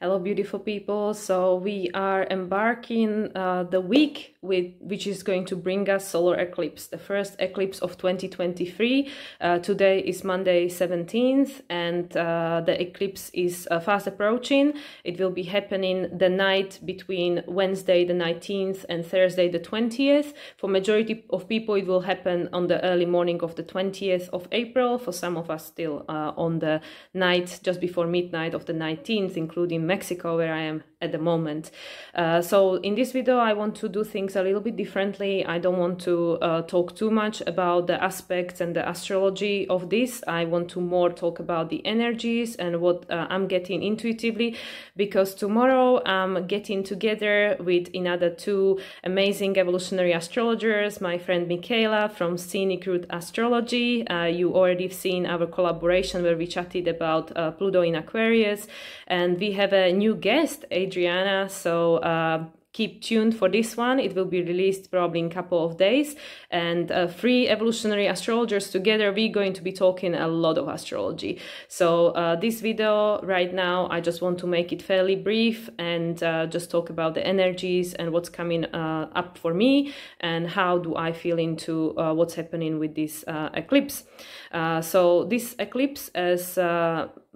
Hello, beautiful people. So we are embarking the week which is going to bring us solar eclipse, the first eclipse of 2023. Today is Monday 17th, and the eclipse is fast approaching. It will be happening the night between Wednesday the 19th and Thursday the 20th. For majority of people, it will happen on the early morning of the 20th of April. For some of us, still on the night just before midnight of the 19th, including Mexico, where I am at the moment. So in this video, I want to do things a little bit differently. I don't want to talk too much about the aspects and the astrology of this. I want to more talk about the energies and what I'm getting intuitively, because tomorrow I'm getting together with another two amazing evolutionary astrologers, my friend Makayla from Scenic Route Astrology. You already have seen our collaboration where we chatted about Pluto in Aquarius, and we have a new guest, Adrienne, so keep tuned for this one. It will be released probably in a couple of days, and three evolutionary astrologers together, we're going to be talking a lot of astrology. So this video right now, I just want to make it fairly brief and just talk about the energies and what's coming up for me and how do I feel into what's happening with this eclipse. So this eclipse, as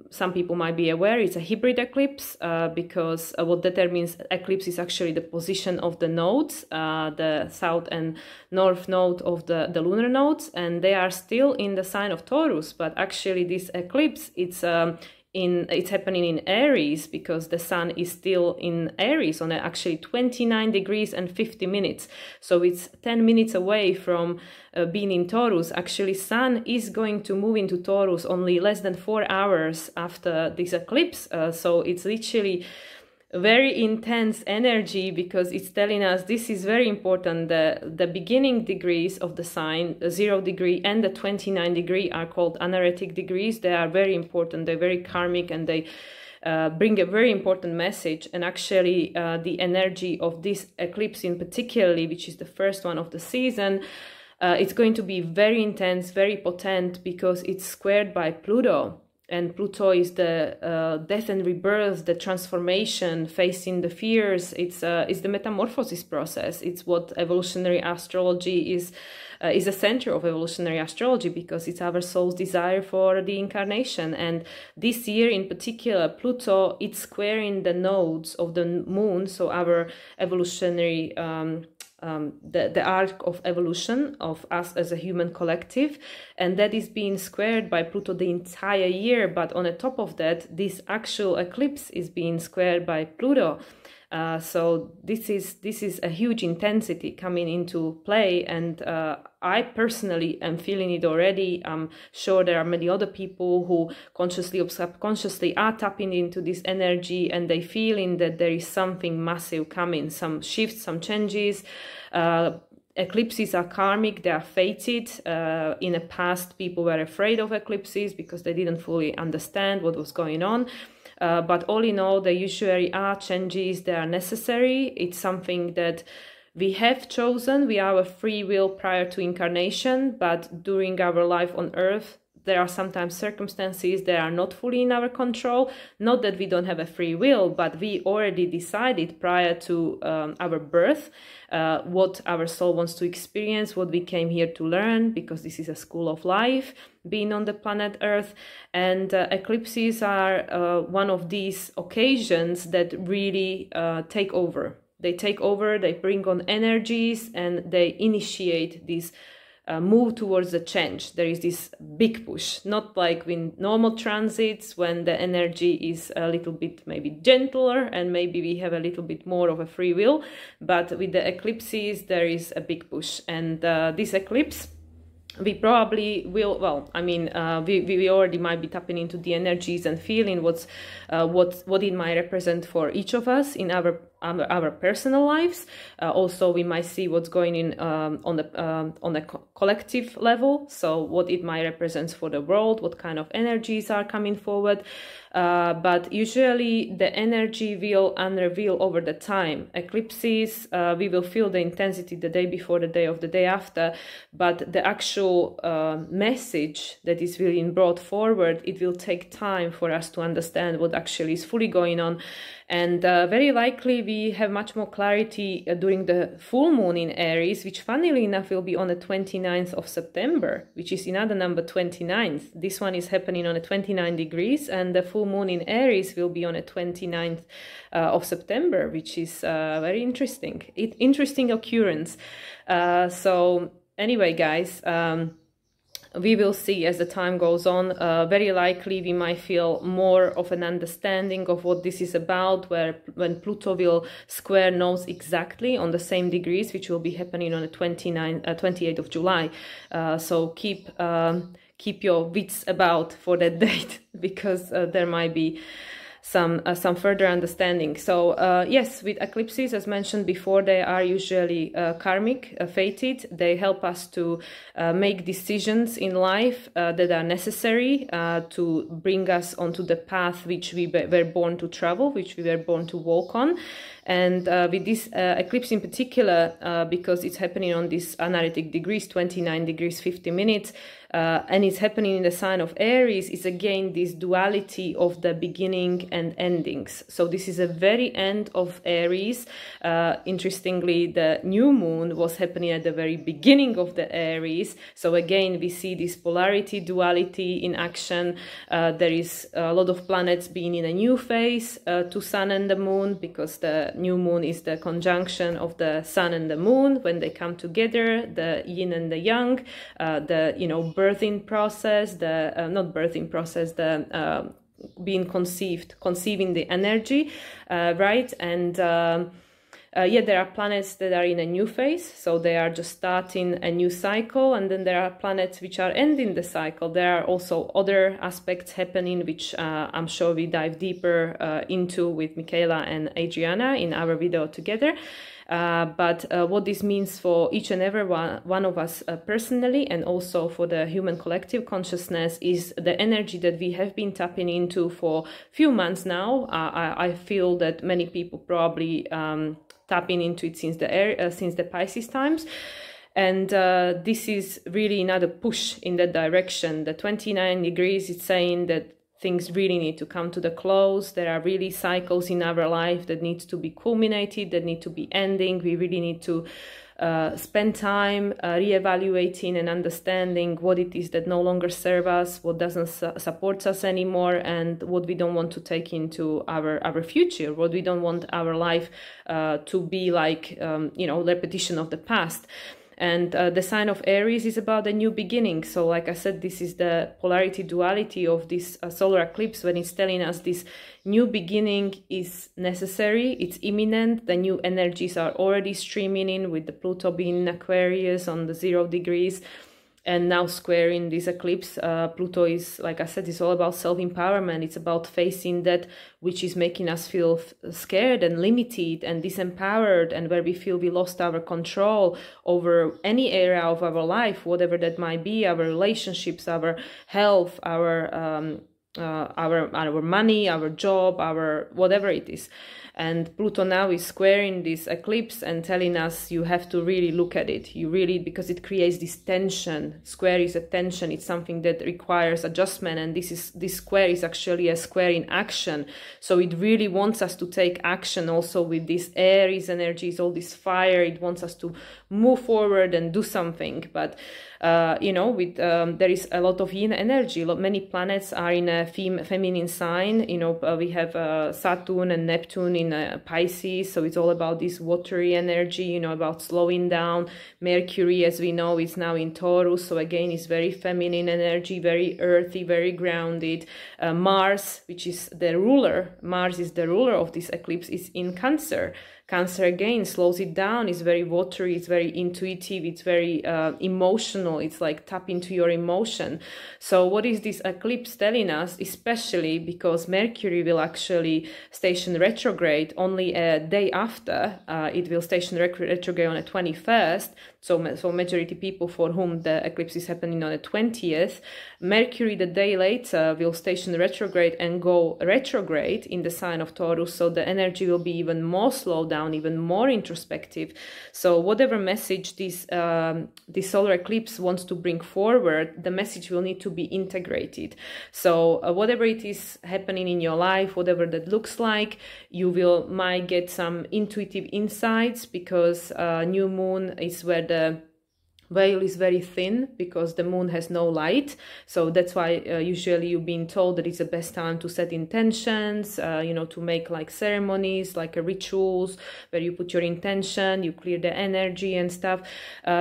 some people might be aware, it's a hybrid eclipse because what determines eclipse is actually the position of the nodes, the south and north node of the lunar nodes, and they are still in the sign of Taurus. But actually this eclipse, it's happening in Aries, because the sun is still in Aries on actually 29 degrees and 50 minutes. So it's 10 minutes away from being in Taurus. Actually, sun is going to move into Taurus only less than 4 hours after this eclipse. So it's literally very intense energy, because it's telling us this is very important. The beginning degrees of the sign, the 0 degree and the 29 degree, are called anaretic degrees. They are very important, they're very karmic, and they bring a very important message. And actually the energy of this eclipse in particularly, which is the first one of the season, it's going to be very intense, very potent, because it's squared by Pluto. And Pluto is the death and rebirth, the transformation, facing the fears. It's the metamorphosis process. It's what evolutionary astrology is the center of evolutionary astrology, because it's our soul's desire for the incarnation. And this year in particular, Pluto, it's squaring the nodes of the moon, so our evolutionary the arc of evolution of us as a human collective, and that is being squared by Pluto the entire year. But on the top of that, this actual eclipse is being squared by Pluto. So this is a huge intensity coming into play, and I personally am feeling it already. I'm sure there are many other people who consciously or subconsciously are tapping into this energy, and they feeling that there is something massive coming, some shifts, some changes. Eclipses are karmic, they are fated. In the past, people were afraid of eclipses because they didn't fully understand what was going on. But all in all, they usually are changes, they are necessary. It's something that we have chosen. We are a free will prior to incarnation, but during our life on Earth, there are sometimes circumstances that are not fully in our control. Not that we don't have a free will, but we already decided prior to our birth what our soul wants to experience, what we came here to learn, because this is a school of life, being on the planet Earth. And eclipses are one of these occasions that really take over. They take over, they bring on energies, and they initiate this move towards the change. There is this big push, not like with normal transits when the energy is a little bit maybe gentler and maybe we have a little bit more of a free will, but with the eclipses there is a big push. And this eclipse, we probably will, well, I mean, we already might be tapping into the energies and feeling what it might represent for each of us in our our personal lives. Also, we might see what's going on the collective level, so what it might represent for the world, what kind of energies are coming forward. But usually the energy will unreveal over the time. Eclipses, we will feel the intensity the day before, the day of, the day after, but the actual message that is really brought forward, it will take time for us to understand what actually is fully going on. And very likely we have much more clarity during the full moon in Aries, which funnily enough will be on the 29th of September, which is another number 29th. This one is happening on the 29 degrees, and the full moon in Aries will be on the 29th of September, which is very interesting. Interesting occurrence. So anyway, guys, we will see as the time goes on. Very likely we might feel more of an understanding of what this is about, when Pluto will square Nose exactly on the same degrees, which will be happening on the 28th of July. So keep your wits about for that date, because there might be some further understanding. So yes, with eclipses, as mentioned before, they are usually karmic, fated. They help us to make decisions in life that are necessary to bring us onto the path which we were born to travel, which we were born to walk on. And with this eclipse in particular, because it's happening on this analytic degrees, 29 degrees 50 minutes, and it's happening in the sign of Aries, is again this duality of the beginning and endings. So this is a very end of Aries. Interestingly, the new moon was happening at the very beginning of the Aries. So again, we see this polarity, duality in action. There is a lot of planets being in a new phase to Sun and the Moon, because the new moon is the conjunction of the Sun and the Moon when they come together, the yin and the yang, the birthing process, the not birthing process, the being conceiving the energy, right? And yeah, there are planets that are in a new phase, so they are just starting a new cycle, and then there are planets which are ending the cycle. There are also other aspects happening, which I'm sure we dive deeper into with Makayla and Adrienne in our video together. But what this means for each and every one of us personally, and also for the human collective consciousness, is the energy that we have been tapping into for a few months now. I feel that many people probably tapping into it since the Pisces times. And this is really another push in that direction. The 29 degrees is saying that things really need to come to the close. There are really cycles in our life that needs to be culminated, that need to be ending. We really need to spend time reevaluating and understanding what it is that no longer serves us, what doesn't support us anymore, and what we don't want to take into our future, what we don't want our life to be like, repetition of the past. And the sign of Aries is about a new beginning. So like I said, this is the polarity duality of this solar eclipse, when it's telling us this new beginning is necessary, it's imminent. The new energies are already streaming in, with the Pluto being in Aquarius on the 0 degrees. And now squaring this eclipse, Pluto is, like I said, it's all about self-empowerment. It's about facing that which is making us feel scared and limited and disempowered, and where we feel we lost our control over any area of our life, whatever that might be, our relationships, our health, our money, our job, our whatever it is. And Pluto now is squaring this eclipse and telling us you have to really look at it. You really, because it creates this tension. Square is a tension. It's something that requires adjustment. And this square is actually a square in action. So it really wants us to take action also with this Aries energies, all this fire. It wants us to move forward and do something. But there is a lot of yin energy. Many planets are in a feminine sign. We have Saturn and Neptune in Pisces, so it's all about this watery energy, about slowing down. Mercury, as we know, is now in Taurus, so again, it's very feminine energy, very earthy, very grounded. Mars, which is the ruler, Mars is the ruler of this eclipse, is in Cancer. Cancer again slows it down. It's very watery, it's very intuitive, it's very emotional. It's like tap into your emotion. So what is this eclipse telling us? us, especially because Mercury will actually station retrograde only a day after. It will station retrograde on the 21st. So majority people for whom the eclipse is happening on the 20th, Mercury the day later will station retrograde and go retrograde in the sign of Taurus. So the energy will be even more slowed down, even more introspective. So whatever message this solar eclipse wants to bring forward, the message will need to be integrated. So whatever it is happening in your life, whatever that looks like, you might get some intuitive insights, because new moon is where the veil is very thin, because the moon has no light. So that's why usually you've been told that it's the best time to set intentions, to make like ceremonies, like rituals where you put your intention, you clear the energy and stuff,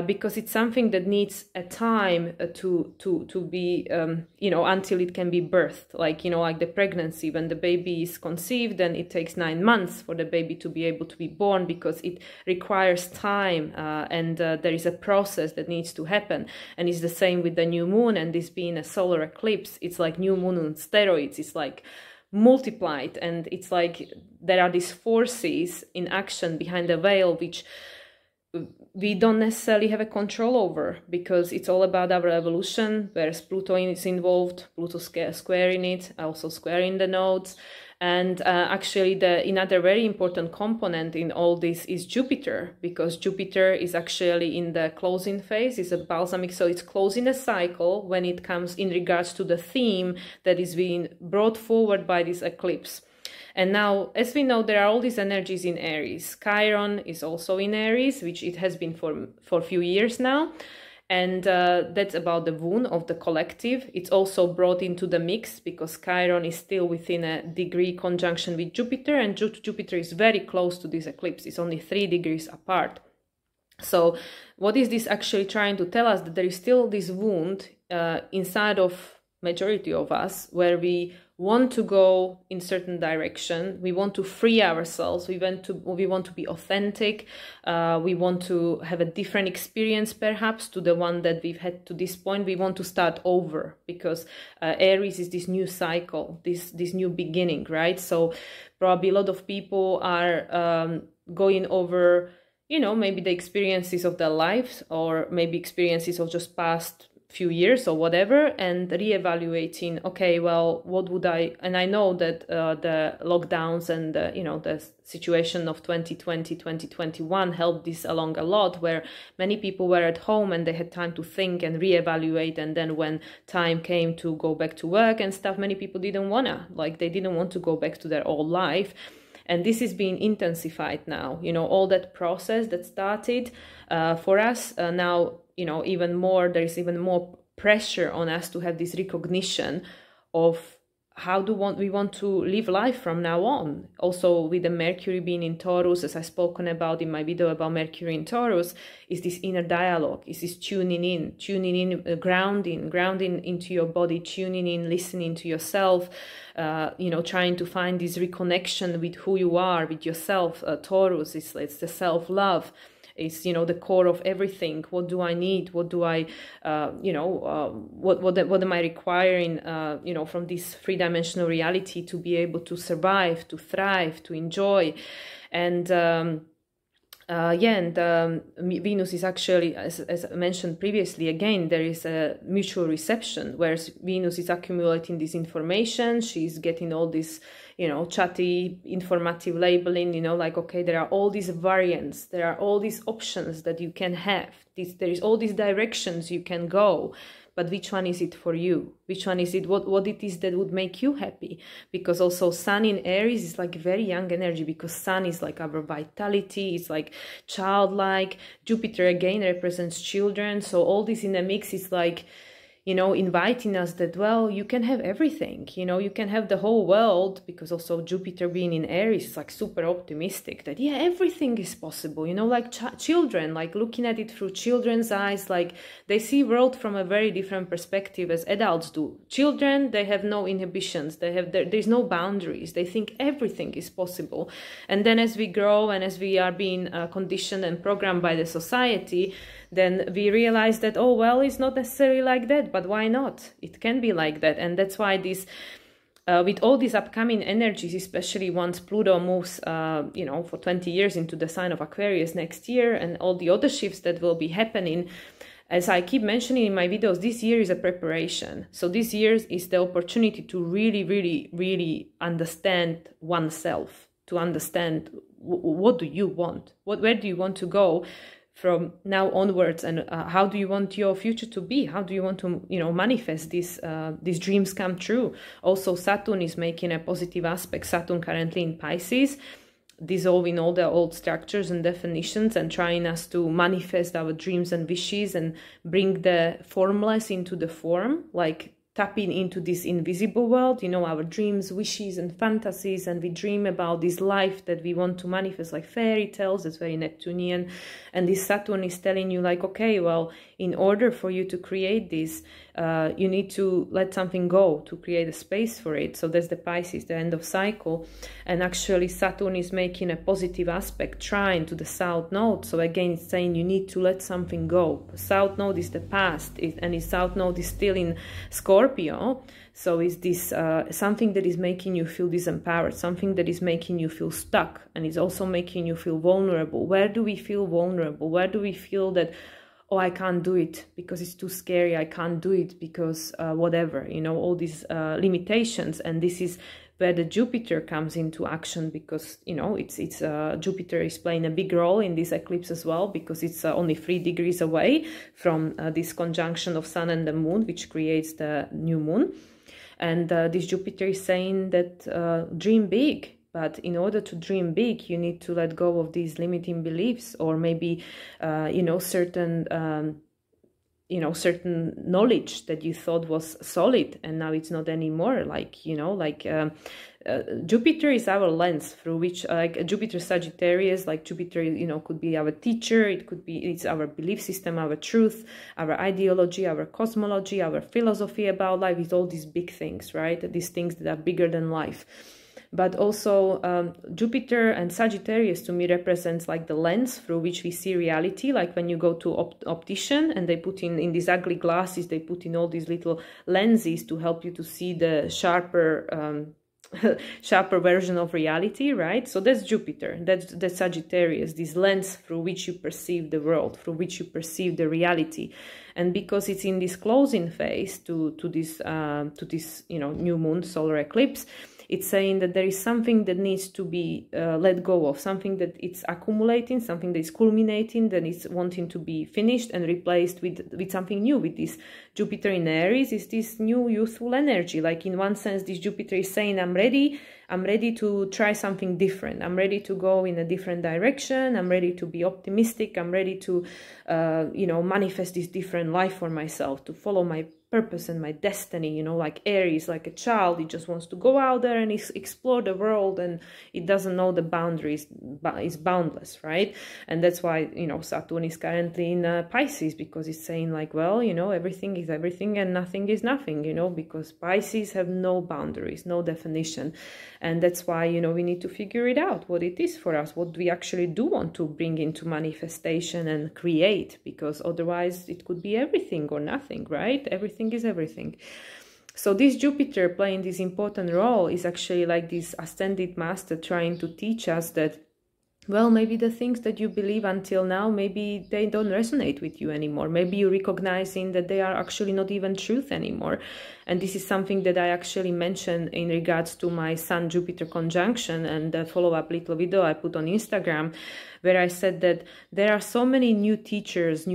because it's something that needs a time to be, until it can be birthed. Like the pregnancy, when the baby is conceived, then it takes 9 months for the baby to be able to be born, because it requires time, and there is a process that needs to happen. And it's the same with the new moon, and this being a solar eclipse, it's like new moon on steroids. It's like multiplied, and it's like there are these forces in action behind the veil which we don't necessarily have a control over, because it's all about our evolution, whereas Pluto is involved, Pluto squaring it, also squaring the nodes. And actually another very important component in all this is Jupiter, because Jupiter is actually in the closing phase, it's a balsamic, so it's closing a cycle when it comes in regards to the theme that is being brought forward by this eclipse. And now, as we know, there are all these energies in Aries. Chiron is also in Aries, which it has been for a few years now. And that's about the wound of the collective. It's also brought into the mix because Chiron is still within a degree conjunction with Jupiter, and Jupiter is very close to this eclipse. It's only 3 degrees apart. So what is this actually trying to tell us? That there is still this wound inside of majority of us, where we want to go in certain direction, we want to free ourselves, we want to be authentic, we want to have a different experience perhaps to the one that we've had to this point. We want to start over, because Aries is this new cycle, this new beginning, right? So probably a lot of people are going over, maybe the experiences of their lives, or maybe experiences of just past few years or whatever, and reevaluating, okay, well, what would and I know that the lockdowns and the situation of 2020, 2021 helped this along a lot, where many people were at home and they had time to think and reevaluate. And then when time came to go back to work and stuff, many people didn't they didn't want to go back to their old life. And this is being intensified now, all that process that started for us now, even more, there is even more pressure on us to have this recognition of how we want to live life from now on. Also with the Mercury being in Taurus, as I've spoken about in my video about Mercury in Taurus, is this inner dialogue, is this tuning in, grounding into your body, tuning in, listening to yourself, trying to find this reconnection with who you are, with yourself. Taurus, it's the self-love. It's, the core of everything. What do I need? What do I, what am I requiring, from this three-dimensional reality to be able to survive, to thrive, to enjoy? And Venus is actually, as I mentioned previously, again, there is a mutual reception, whereas Venus is accumulating this information. She's getting all this, chatty, informative labeling, okay, there are all these variants, there are all these options that you can have. There is all these directions you can go. But which one is it for you? Which one is it? What it is that would make you happy? Because also Sun in Aries is like very young energy, because Sun is like our vitality, it's like childlike. Jupiter again represents children. So all this in a mix is like, inviting us that, well, you can have everything, you can have the whole world, because also Jupiter being in Aries is like super optimistic that, yeah, everything is possible, like children, like looking at it through children's eyes, like they see world from a very different perspective as adults do. Children, they have no inhibitions, there's no boundaries, they think everything is possible. And then as we grow and as we are being conditioned and programmed by the society, then we realize that, oh, well, it's not necessarily like that, but why not? It can be like that. And that's why this with all these upcoming energies, especially once Pluto moves, you know, for 20 years into the sign of Aquarius next year, and all the other shifts that will be happening, as I keep mentioning in my videos, this year is a preparation. So this year is the opportunity to really, really, really understand oneself, to understand what do you want, where do you want to go from now onwards, and how do you want your future to be? How do you want to, you know, manifest these dreams come true? Also, Saturn is making a positive aspect. Saturn currently in Pisces, dissolving all the old structures and definitions and trying us to manifest our dreams and wishes and bring the formless into the form, like tapping into this invisible world, you know, our dreams, wishes and fantasies, and we dream about this life that we want to manifest, like fairy tales. That's very Neptunian. And this Saturn is telling you, like, okay, well, in order for you to create this, you need to let something go to create a space for it. So that's the Pisces, the end of cycle. And actually Saturn is making a positive aspect trine to the South Node. So again, it's saying you need to let something go. South Node is the past, and his South Node is still in Scorpio. So is this something that is making you feel disempowered, something that is making you feel stuck, and is also making you feel vulnerable. Where do we feel vulnerable? Where do we feel that, oh, I can't do it because it's too scary, I can't do it because whatever, you know, all these limitations. And this is where the Jupiter comes into action, because, you know, it's Jupiter is playing a big role in this eclipse as well, because it's only 3 degrees away from this conjunction of Sun and the Moon, which creates the new moon. And this Jupiter is saying that dream big. But in order to dream big, you need to let go of these limiting beliefs, or maybe, you know, certain knowledge that you thought was solid, and now it's not anymore. Like, you know, like Jupiter is our lens through which, like Jupiter Sagittarius, like Jupiter, you know, could be our teacher. It's our belief system, our truth, our ideology, our cosmology, our philosophy about life. It's all these big things, right? These things that are bigger than life. But also Jupiter and Sagittarius to me represents like the lens through which we see reality. Like when you go to optician and they put in these ugly glasses, they put in all these little lenses to help you to see the sharper sharper version of reality, right? So that's Jupiter, that's Sagittarius, this lens through which you perceive the world, through which you perceive the reality. And because it's in this closing phase to this you know, new moon solar eclipse, it's saying that there is something that needs to be let go of, something that it's accumulating, something that is culminating, that is wanting to be finished and replaced with something new. With this Jupiter in Aries is this new youthful energy. Like in one sense, this Jupiter is saying, I'm ready to try something different. I'm ready to go in a different direction. I'm ready to be optimistic. I'm ready to, you know, manifest this different life for myself, to follow my purpose and my destiny. You know, like Aries, like a child, he just wants to go out there and explore the world, and it doesn't know the boundaries, but it's boundless, right? And that's why, you know, Saturn is currently in Pisces, because it's saying like, well, you know, everything is everything and nothing is nothing, you know, because Pisces have no boundaries, no definition. And that's why, you know, we need to figure it out, what it is for us, what we actually do want to bring into manifestation and create, because otherwise it could be everything or nothing, right? Everything is everything. So this Jupiter playing this important role is actually like this ascended master trying to teach us that, well, maybe the things that you believe until now, maybe they don't resonate with you anymore. Maybe you're recognizing that they are actually not even truth anymore. And this is something that I actually mentioned in regards to my Sun-Jupiter conjunction and the follow-up little video I put on Instagram, where I said that there are so many new teachers,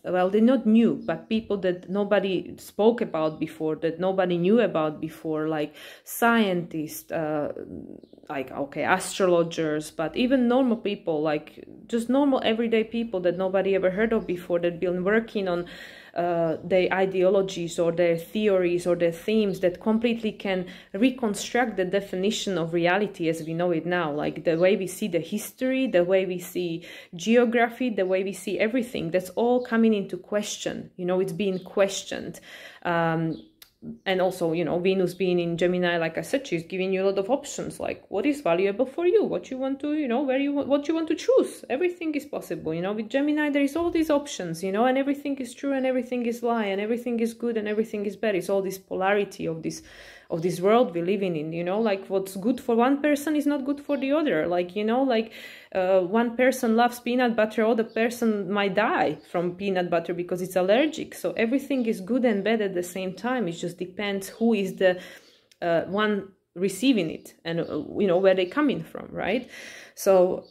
well, they're not new, but people that nobody spoke about before, that nobody knew about before, like scientists, like, okay, astrologers, but even normal people, like just normal everyday people that nobody ever heard of before, that been working on their ideologies or their theories or their themes that completely can reconstruct the definition of reality as we know it now, like the way we see the history, the way we see geography, the way we see everything. That's all coming into question, you know, it's being questioned. And also, you know, Venus being in Gemini, like I said, she's giving you a lot of options, like what is valuable for you, what you want to, you know, what you want to choose. Everything is possible, you know. With Gemini, there is all these options, you know, and everything is true and everything is lie and everything is good and everything is bad. It's all this polarity of this of this world we live in, you know, like what's good for one person is not good for the other. Like, you know, like one person loves peanut butter, other person might die from peanut butter because it's allergic. So everything is good and bad at the same time. It just depends who is the one receiving it, and you know, where they coming from, right? So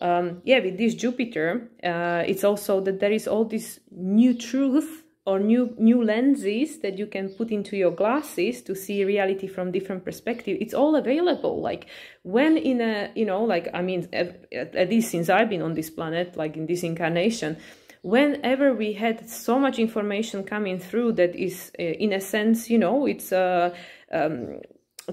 yeah, with this Jupiter, it's also that there is all this new truth or new lenses that you can put into your glasses to see reality from different perspectives. It's all available. Like when in a, you know, like, I mean, at least since I've been on this planet, like in this incarnation, whenever we had so much information coming through that is, in a sense, you know, it's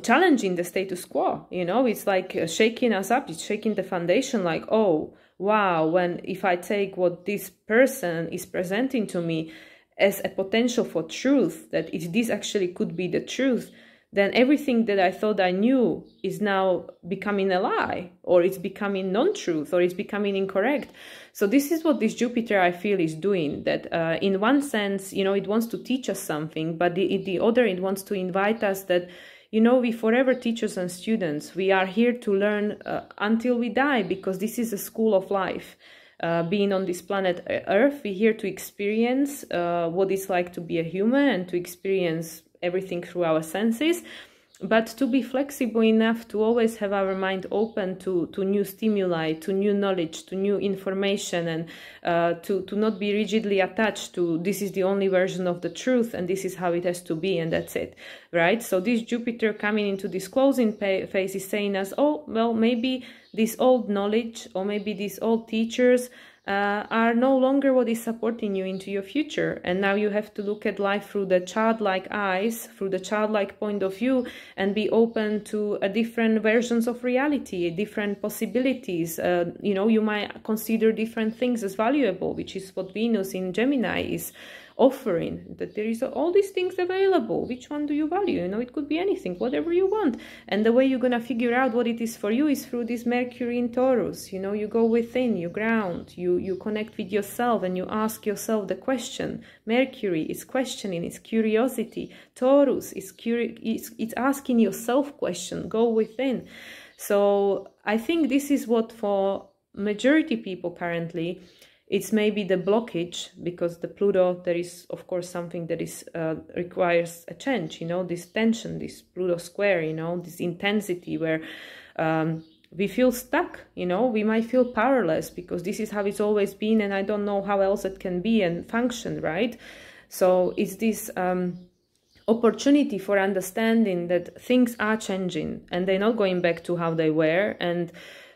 challenging the status quo, you know, it's like shaking us up, it's shaking the foundation, like, oh, wow, when if I take what this person is presenting to me as a potential for truth, that if this actually could be the truth, then everything that I thought I knew is now becoming a lie, or it's becoming non-truth, or it's becoming incorrect. So this is what this Jupiter, I feel, is doing, that in one sense, you know, it wants to teach us something, but the other, it wants to invite us that, you know, we forever teachers and students, we are here to learn until we die, because this is a school of life. Being on this planet Earth, we're here to experience what it's like to be a human and to experience everything through our senses, but to be flexible enough to always have our mind open to new stimuli, to new knowledge, to new information, and to not be rigidly attached to this is the only version of the truth and this is how it has to be and that's it, right? So this Jupiter coming into this closing phase is saying us, oh, well, maybe this old knowledge or maybe these old teachers are no longer what is supporting you into your future, and now you have to look at life through the childlike eyes, through the childlike point of view, and be open to different versions of reality, different possibilities. You know, you might consider different things as valuable, which is what Venus in Gemini is offering, that there is all these things available. Which one do you value? You know, it could be anything, whatever you want. And the way you're gonna figure out what it is for you is through this Mercury in Taurus. You know, you go within, you ground, you connect with yourself, and you ask yourself the question. Mercury is questioning, it's curiosity. Taurus is it's asking yourself question. Go within. So I think this is what for majority people currently, it's maybe the blockage, because the Pluto, there is of course something that is requires a change, you know, this tension, this Pluto square, you know, this intensity where we feel stuck, you know, we might feel powerless because this is how it's always been and I don't know how else it can be and function, right? So it's this opportunity for understanding that things are changing and they're not going back to how they were. And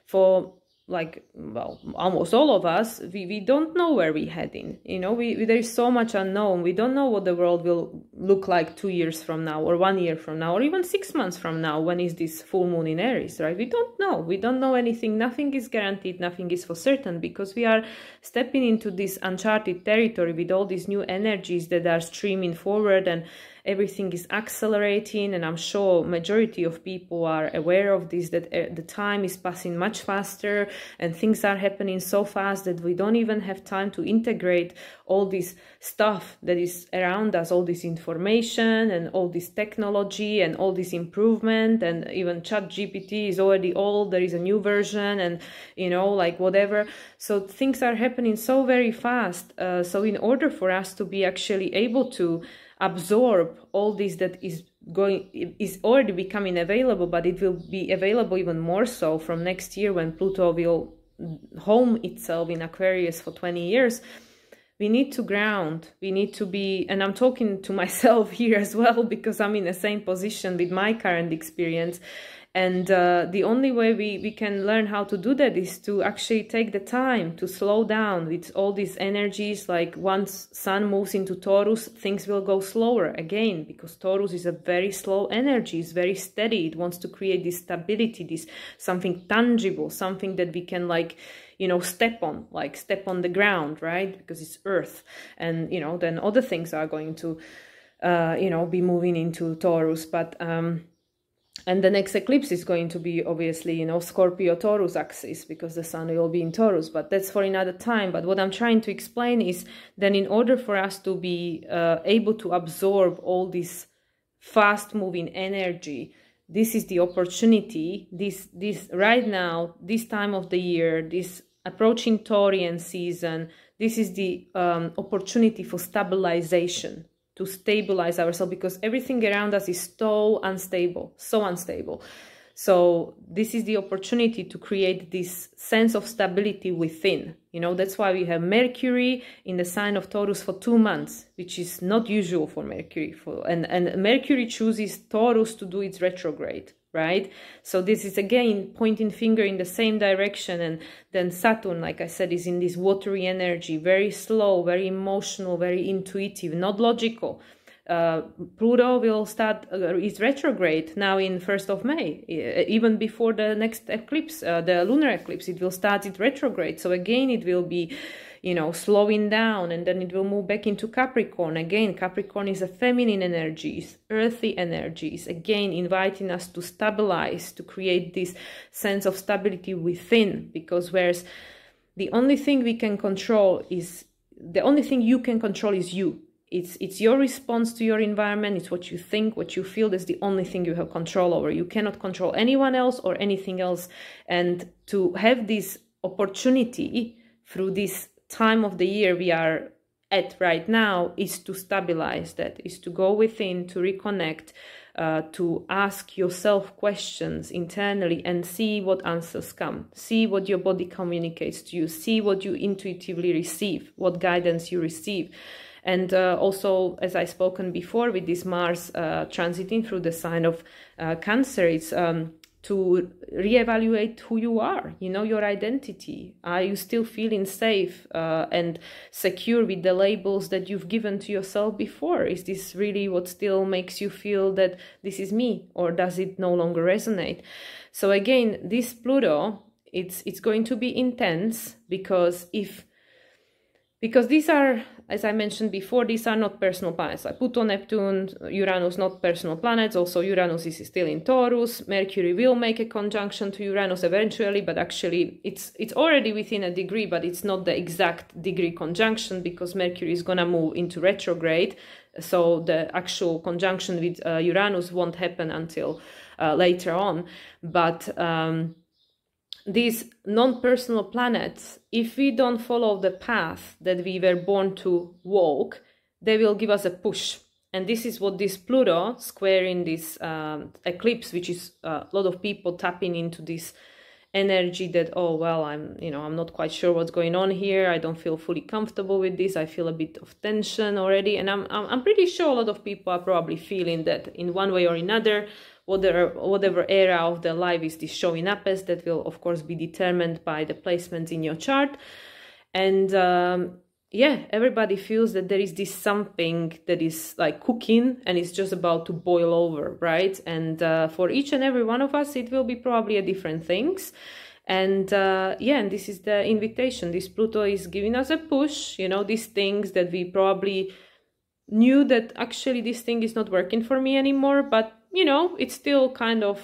for like, well, almost all of us, we don't know where we're heading. You know, there is so much unknown. We don't know what the world will look like 2 years from now, or 1 year from now, or even 6 months from now. When is this full moon in Aries, right? We don't know. We don't know anything. Nothing is guaranteed. Nothing is for certain, because we are stepping into this uncharted territory with all these new energies that are streaming forward, and everything is accelerating. And I'm sure majority of people are aware of this, that the time is passing much faster and things are happening so fast that we don't even have time to integrate all this stuff that is around us, all this information and all this technology and all this improvement. And even ChatGPT is already old, there is a new version, and you know, like whatever. So things are happening so very fast. So in order for us to be actually able to absorb all this that is already becoming available, but it will be available even more so from next year when Pluto will home itself in Aquarius for 20 years. We need to ground, we need to be, and I'm talking to myself here as well, because I'm in the same position with my current experience. And the only way we can learn how to do that is to actually take the time to slow down with all these energies. Like once Sun moves into Taurus, things will go slower again, because Taurus is a very slow energy. It's very steady. It wants to create this stability, this something tangible, something that we can, like, you know, step on, like step on the ground, right? Because it's Earth. And, you know, then other things are going to, you know, be moving into Taurus. But, and the next eclipse is going to be obviously, you know, Scorpio-Taurus axis, because the Sun will be in Taurus, but that's for another time. But what I'm trying to explain is then in order for us to be able to absorb all this fast moving energy. This is the opportunity, this right now, this time of the year, this approaching Taurian season, this is the opportunity for stabilization, to stabilize ourselves, because everything around us is so unstable, so unstable. So this is the opportunity to create this sense of stability within. You know, that's why we have Mercury in the sign of Taurus for 2 months, which is not usual for Mercury. And Mercury chooses Taurus to do its retrograde, right? So this is again pointing finger in the same direction. And then Saturn, like I said, is in this watery energy, very slow, very emotional, very intuitive, not logical. Pluto will start its retrograde now in 1st of May, even before the next eclipse, the lunar eclipse. It will start its retrograde. So again, it will be, you know, slowing down, and then it will move back into Capricorn. Again, Capricorn is a feminine energies, earthy energies, again inviting us to stabilize, to create this sense of stability within, because whereas the only thing we can control is, the only thing you can control is you. It's your response to your environment. It's what you think, what you feel. That's the only thing you have control over. You cannot control anyone else or anything else. And to have this opportunity through this time of the year we are at right now is to stabilize that, is to go within, to reconnect, to ask yourself questions internally and see what answers come. See what your body communicates to you. See what you intuitively receive, what guidance you receive. And also, as I spoken before, with this Mars transiting through the sign of Cancer, it's to reevaluate who you are, you know, your identity. Are you still feeling safe and secure with the labels that you've given to yourself before? Is this really what still makes you feel that this is me, or does it no longer resonate? So again, this Pluto, it's going to be intense, because these are, as I mentioned before, these are not personal planets. Like Pluto, Neptune, Uranus, not personal planets. Also, Uranus is still in Taurus. Mercury will make a conjunction to Uranus eventually, but actually it's already within a degree, but it's not the exact degree conjunction, because Mercury is going to move into retrograde. So the actual conjunction with Uranus won't happen until later on. But these non-personal planets, if we don't follow the path that we were born to walk, they will give us a push. And this is what this Pluto squaring this eclipse, which is a lot of people tapping into this energy that, oh, well, I'm not quite sure what's going on here. I don't feel fully comfortable with this. I feel a bit of tension already. And I'm pretty sure a lot of people are probably feeling that in one way or another. Whatever era of their life is this showing up as, that will of course be determined by the placements in your chart. And yeah, everybody feels that there is this something that is like cooking and it's just about to boil over, right? And for each and every one of us, it will be probably a different things. And yeah, and this is the invitation. This Pluto is giving us a push, you know, these things that we probably knew that actually this thing is not working for me anymore, but you know, it's still kind of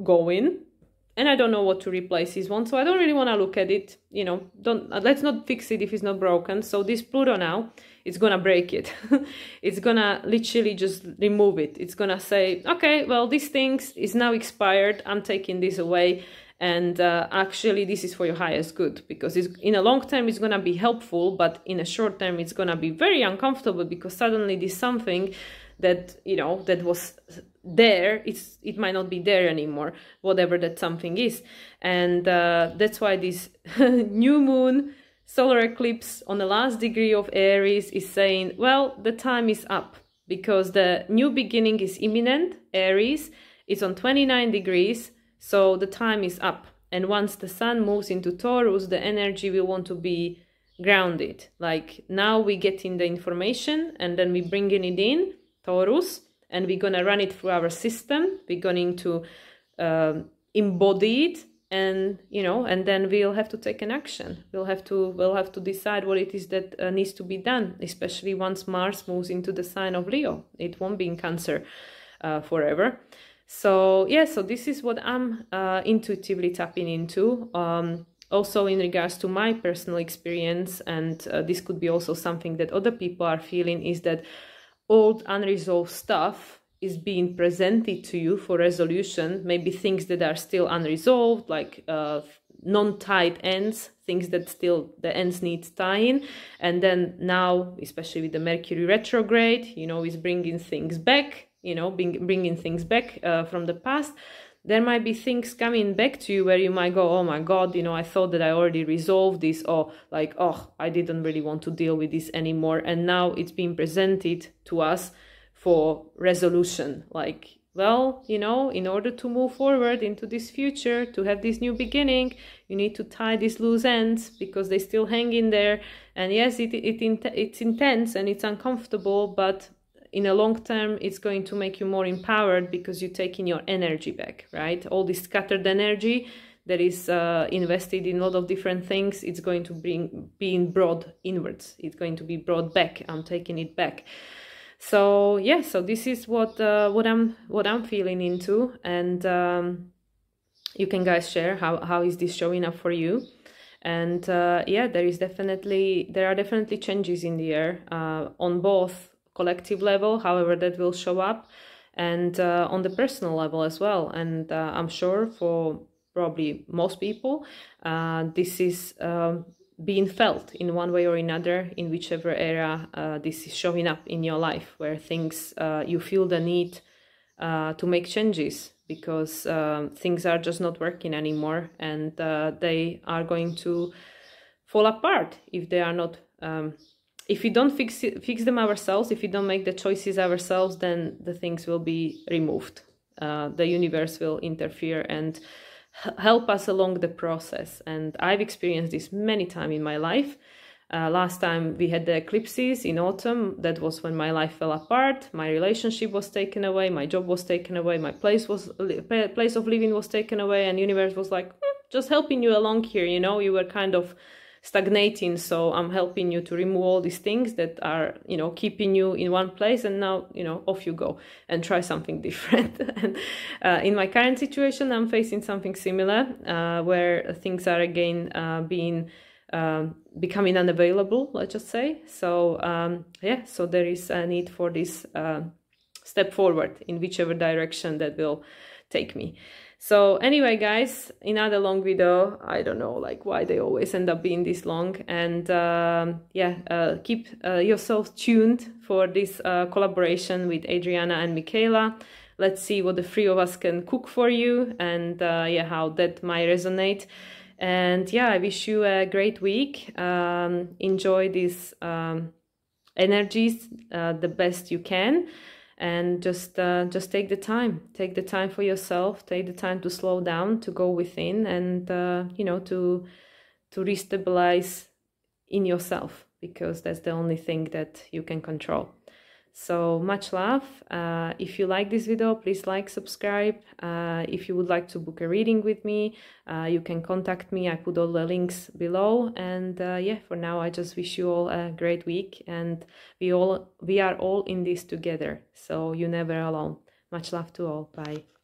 going, and I don't know what to replace this one, so I don't really want to look at it, you know, let's not fix it if it's not broken. So this Pluto now, it's gonna break it. It's gonna literally just remove it. It's gonna say, okay, well, this thing is now expired, I'm taking this away, and actually this is for your highest good, because in a long term it's gonna be helpful, but in a short term it's gonna be very uncomfortable, because suddenly this something that, you know, that was there, it might not be there anymore, whatever that something is. And that's why this new moon solar eclipse on the last degree of Aries is saying, well, the time is up, because the new beginning is imminent. Aries is on 29 degrees, so the time is up. And once the sun moves into Taurus, the energy will want to be grounded. Like now we get in the information and then we bringing it in Taurus, and we're gonna run it through our system. We're going to embody it, and you know, and then we'll have to take an action. We'll have to decide what it is that needs to be done, especially once Mars moves into the sign of Leo. It won't be in Cancer forever. So yeah, so this is what I'm intuitively tapping into. Also in regards to my personal experience, and this could be also something that other people are feeling, is that old unresolved stuff is being presented to you for resolution, maybe things that are still unresolved, like non-tied ends, things that still the ends need tying. And then now, especially with the Mercury retrograde, you know, is bringing things back, you know, bringing things back from the past. There might be things coming back to you where you might go, oh my God, you know, I thought that I already resolved this, or like, oh, I didn't really want to deal with this anymore. And now it's being presented to us for resolution. Like, well, you know, in order to move forward into this future, to have this new beginning, you need to tie these loose ends because they still hang in there. And yes, it's intense and it's uncomfortable, but in a long term, it's going to make you more empowered because you're taking your energy back, right? All this scattered energy that is invested in a lot of different things, it's going to being brought inwards. It's going to be brought back. I'm taking it back. So yeah, so this is what I'm feeling into, and you can guys share how is this showing up for you. And yeah, there are definitely changes in the air on both collective level, however that will show up, and on the personal level as well. And I'm sure for probably most people, this is being felt in one way or another in whichever area this is showing up in your life, where things you feel the need to make changes because things are just not working anymore, and they are going to fall apart if they are not if we don't fix them ourselves, if we don't make the choices ourselves, then the things will be removed. The universe will interfere and help us along the process. And I've experienced this many times in my life. Last time we had the eclipses in autumn, that was when my life fell apart. My relationship was taken away, my job was taken away, my place of living was taken away, and universe was like, just helping you along here, you know, you were kind of stagnating, so I'm helping you to remove all these things that are, you know, keeping you in one place, and now, you know, off you go and try something different. And in my current situation, I'm facing something similar, where things are again becoming unavailable, let's just say. So yeah, so there is a need for this step forward in whichever direction that will take me. So anyway, guys, another long video. I don't know, like, why they always end up being this long. And yeah, keep yourself tuned for this collaboration with Adrienne and Makayla. Let's see what the three of us can cook for you, and yeah, how that might resonate. And yeah, I wish you a great week. Enjoy these energies the best you can. And just take the time for yourself, take the time to slow down, to go within, and you know, to restabilize in yourself, because that's the only thing that you can control. So much love. If you like this video, please like, subscribe. If you would like to book a reading with me, you can contact me. I put all the links below. And yeah, for now, I just wish you all a great week, and we are all in this together. So you're never alone. Much love to all. Bye.